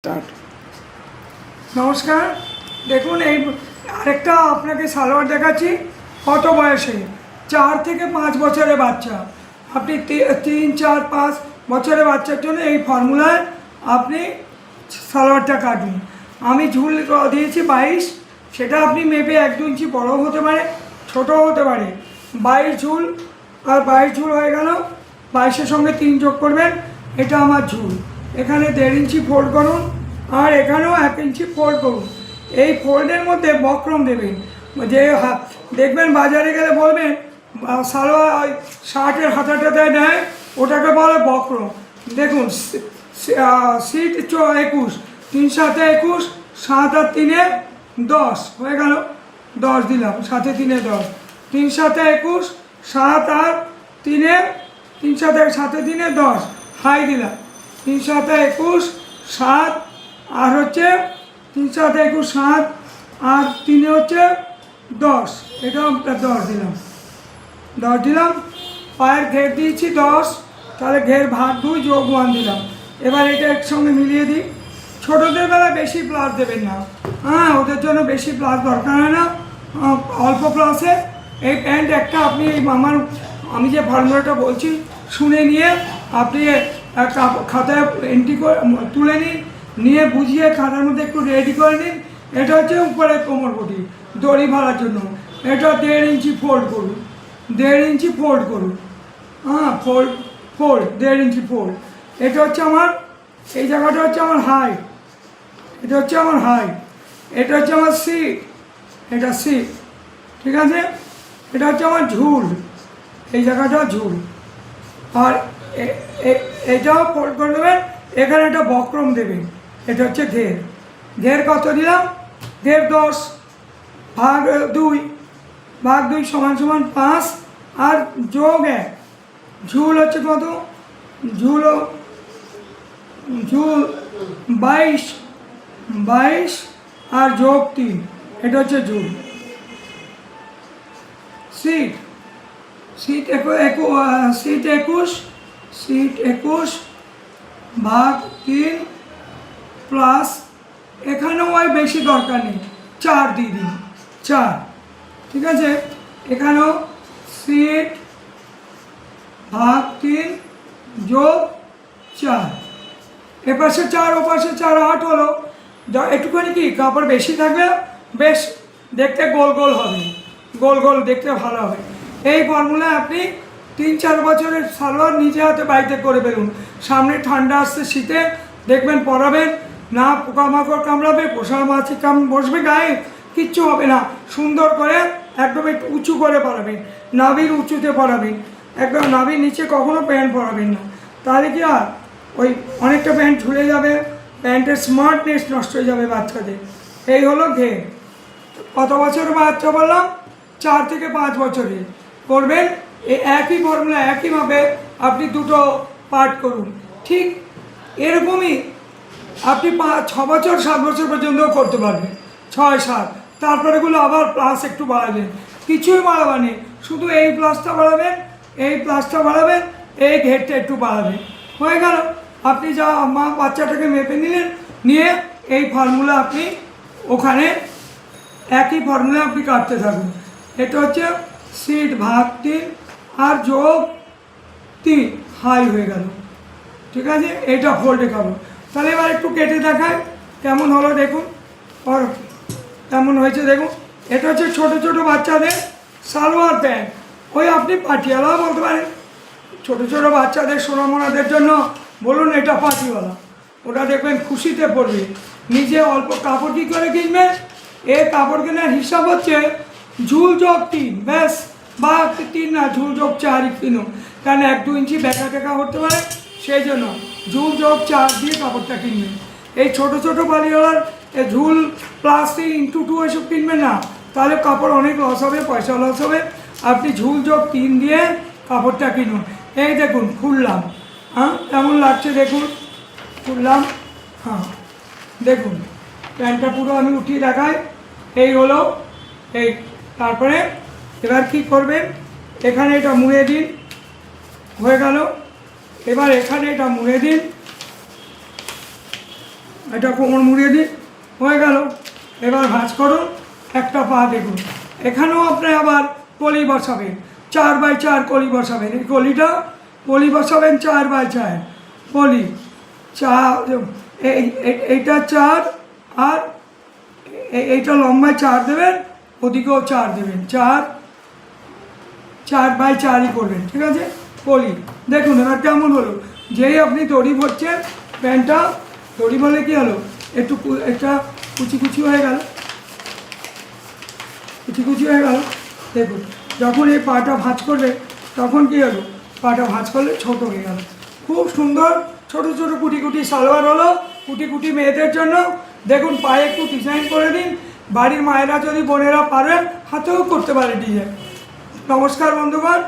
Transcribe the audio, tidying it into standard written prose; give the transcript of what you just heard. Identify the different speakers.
Speaker 1: Start.
Speaker 2: নমস্কার, দেখুন এই আরেকটা আপনাকে সালোয়ার দেখাচ্ছি। কত বয়সে? 4 থেকে 5 বছরের বাচ্চা। আপনি 3, 4, 5 বছরের বাচ্চার জন্য এই ফর্মুলায় আপনি সালোয়ারটা কাটুন। আমি ঝুল দিয়েছি 22, সেটা আপনি মেপে 1-2 ইঞ্চি বড় হতে পারে, ছোটো হতে পারে। 22 ঝুল, আর 22 ঝুল হয়ে গেল। 22-এর সঙ্গে 3 যোগ করবেন, এটা আমার ঝুল। এখানে 1.5 ইঞ্চি ফোল্ড করুন, আর এখানেও 1 ইঞ্চি ফোল্ড করুন। এই ফোল্ডের মধ্যে বক্রম দেবেন। যে দেখবেন বাজারে গেলে বলবেন সালোয়ার ওই শার্টের হাতাটা দেয়, ওটাকে বলে বক্রম। দেখুন সিট 21, 3 7 21, 7 আর 3 10 হয়ে গেল। 10 দিলাম, 7 3 10, 3 7 21, 7 আর 3 3 7 3 10 হাই দিলাম। 3 7 21, 7 আর হচ্ছে 3 7 21, 7 আর 3 হচ্ছে 10, এটাও 10 দিলাম। 10 দিলাম। পায়ের ঘের দিয়েছি 10, তাহলে ঘের ভাগ 2 যোগ 1 দিলাম। এবার এটা একসঙ্গে মিলিয়ে দিই। ছোটোদের বেলা বেশি প্লাস দেবেন না, হ্যাঁ, ওদের জন্য বেশি প্লাস দরকার হয় না, অল্প প্লাসে এই প্যান্ট একটা আপনি আমি যে ফর্মুলাটা বলছি শুনে নিয়ে আপনি খাতায় এন্ট্রি করে তুলে নিন, নিয়ে বুঝিয়ে খাতার মধ্যে একটু রেডি করে নিন। এটা হচ্ছে উপরে কোমরপটি দড়ি ভাড়ার জন্য। এটা 1.5 ইঞ্চি ফোল্ড করুন, 1.5 ইঞ্চি ফোল্ড করুন, হ্যাঁ, ফোল্ড 1.5 ইঞ্চি ফোল্ড। এটা হচ্ছে আমার, এই জায়গাটা হচ্ছে আমার হাইট, এটা হচ্ছে আমার হাইট। এটা হচ্ছে আমার সিট, এটা সিট, ঠিক আছে। এটা হচ্ছে আমার ঝুল, এই জায়গাটা ঝুল। আর এটাও ফোল্ড করে দেবেন। এখানে একটা বক্রম দেবেন, এটা হচ্ছে ঘের। ঘের কত দিলাম? ঘের 10 ভাগ 2 সমান সমান 5 আর যোগ 1। ঝুল হচ্ছে কত? ঝুল 22 আর যোগ 3, এটা হচ্ছে ঝুল। সিট 21 ভাগ 3 প্লাস, এখানেও ওই বেশি দরকার নেই, 4 দিয়ে দিন, 4, ঠিক আছে। এখানেও সিট ভাগ 3 যোগ 4, এপাশে 4 ওপাশে 4, 8 হলো। একটুখানি কি কাপড় বেশি থাকলে বেশ দেখতে গোল গোল হবে, গোল গোল দেখতে ভালো হবে। এই ফর্মুলায় আপনি 3-4 বছরের সালোয়ার নিজে হাতে বাড়িতে করে বেরুন। সামনে ঠান্ডা আসছে, শীতে দেখবেন পরাবেন না, পোকামাকড় কামড়াবে, পোষা মাছি বসবে গায়ে, কিচ্ছু হবে না। সুন্দর করে একদম একটু উঁচু করে পরাবেন, নাভির উঁচুতে পরাবেন, একদম নাভির নিচে কখনো প্যান্ট পরাবেন না। তাহলে কি আর ওই অনেকটা প্যান্ট ঝুলে যাবে, প্যান্টের স্মার্টনেস নষ্ট হয়ে যাবে বাচ্চাদের। এই হলো ঘের। কত বছরের বাচ্চা বললাম? 4 থেকে 5 বছরে করবেন। এই একই ফর্মুলা একইভাবে আপনি দুটো পার্ট করুন। ঠিক এরকমই আপনি 6 বছর 7 বছর পর্যন্তও করতে পারবেন, 6-7। তারপরেগুলো আবার প্লাস একটু বাড়াবেন, কিছুই বাড়াবেন নেই, শুধু এই প্লাসটা বাড়াবেন, এই প্লাসটা বাড়াবেন, এই ঘেরটা একটু বাড়াবেন, হয়ে গেল। আপনি যা বাচ্চাটাকে মেপে নিলেন, নিয়ে এই ফর্মুলা আপনি ওখানে একই ফর্মুলা আপনি কাটতে থাকুন। এটা হচ্ছে সিট ভাগ 3 আর যোগ 3 হাই হয়ে গেল, ঠিক আছে। এটা ফোল্ডে খাবো। তাহলে এবার একটু কেটে দেখায় কেমন হলো দেখুন, আর কেমন হয়েছে দেখুন। এটা হচ্ছে ছোটো ছোটো বাচ্চাদের সালোয়ার প্যান্ট, ওই আপনি পাটিয়ালাও বলতে পারেন। ছোটো ছোটো বাচ্চাদের সোনামোনাদের জন্য বলুন এটা পাটিওয়ালা, ওটা দেখবেন খুশিতে পড়বে। নিজে অল্প কাপড় কী করে কিনবেন? এ কাপড় কেনার হিসাব হচ্ছে ঝুল যোগ 3, ব্যাস, বা 3 না, ঝুল যোগ 4ই কিনুন, কারণ 1-2 ইঞ্চি বেঁকা টেকা করতে পারে, সেই জন্য ঝুল যোগ 4 দিয়ে কাপড়টা কিনবেন। এই ছোটো ছোটো বাড়িওয়ালার ঝুল প্লাস 3 × 2 এসব কিনবেন না, তাহলে কাপড় অনেক লস হবে, পয়সা লস হবে। আপনি ঝুল যোগ 3 দিয়ে কাপড়টা কিনুন। এই দেখুন খুললাম, হ্যাঁ, কেমন লাগছে দেখুন, খুললাম, হ্যাঁ, দেখুন প্যান্টটা পুরো আমি উঠিয়ে দেখাই। এই হলো এই। তারপরে এবার কি করবেন? এখানে এটা মুড়ে দিন, হয়ে গেল। এবার এখানে এটা মুড়ে দিন, এটা কোমর মুড়িয়ে দিই, হয়ে গেল। এবার ভাঁজ করুন, একটা পা দেখুন। এখানেও আপনি আবার কলি বসাবেন, 4x4 কলি বসাবেন। এই কলি বসাবেন 4x4 কলি, এইটা 4 আর এইটা লম্বায় 4 দেবেন, ওদিকেও 4 দেবেন, 4x4ই করবেন, ঠিক আছে। কলি দেখুন এবার কেমন হলো। যেই আপনি দড়ি ভরছেন প্যান্টটা, দড়ি বলে কি হলো, একটা কুচি হয়ে গেল, কুচি হয়ে গেল। দেখুন যখন এই পাটা ভাঁজ করবে তখন কি হলো, পাটা ভাঁজ করলে ছোট হয়ে গেল। খুব সুন্দর ছোট ছোট কুটি সালোয়ার হলো, কুটি মেয়েদের জন্য। দেখুন পায়ে একটু ডিজাইন করে দিন, বাড়ির মায়েরা যদি বোনেরা পারেন হাতেও করতে পারে ডিজাইন। নমস্কার বন্ধুগণ।